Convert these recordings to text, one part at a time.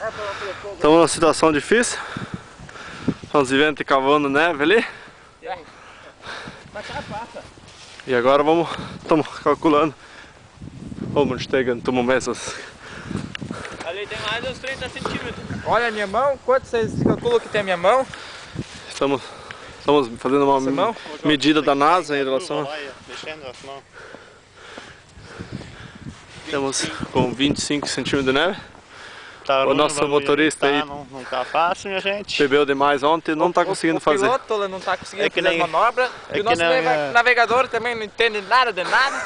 Estamos numa situação difícil. Estamos vivendo e cavando neve ali. E agora estamos calculando como estamos mesas. Ali tem mais uns 30 centímetros. Olha a minha mão, quanto vocês calculam que tem a minha mão? Estamos fazendo uma medida da NASA em relação. Estamos com 25 centímetros de neve. O nosso motorista aí não tá fácil, minha gente. bebeu demais ontem e não está conseguindo fazer. O piloto não está conseguindo fazer manobra. E o nosso navegador também não entende nada de nada.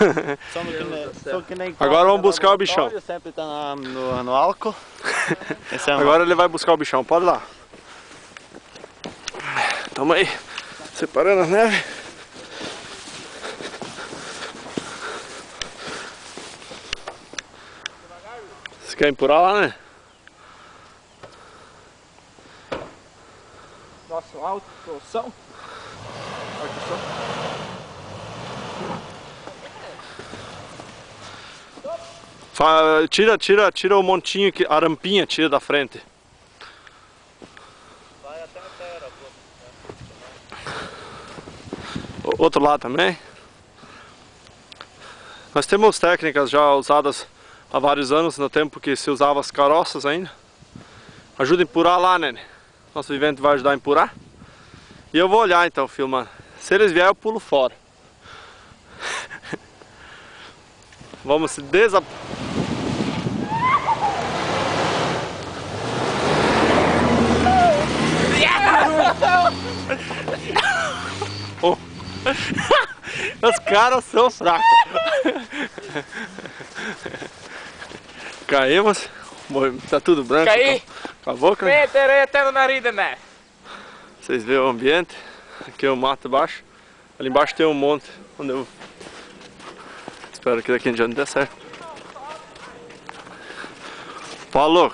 Agora vamos buscar o bichão. Sempre tá no álcool. Agora ele vai buscar o bichão, pode ir lá. Tamo aí, separando a neve. Você quer empurrar lá, né? Nosso alto, produção. Tira o montinho, a rampinha, tira da frente. Vai até a terra. Outro lado também. Nós temos técnicas já usadas há vários anos, no tempo que se usava as carroças ainda. Ajuda a empurrar lá, né? Nosso vivente vai ajudar a empurrar. E eu vou olhar então, filmando. Se eles vierem, eu pulo fora. Vamos se Oh. Os caras são fracos. Caímos. Tá tudo branco. Caí. Com a boca. Meterei até no nariz, né? Vocês veem o ambiente. Aqui é o mato embaixo. Ali embaixo tem um monte. Onde eu espero que daqui em diante dê certo. Falou!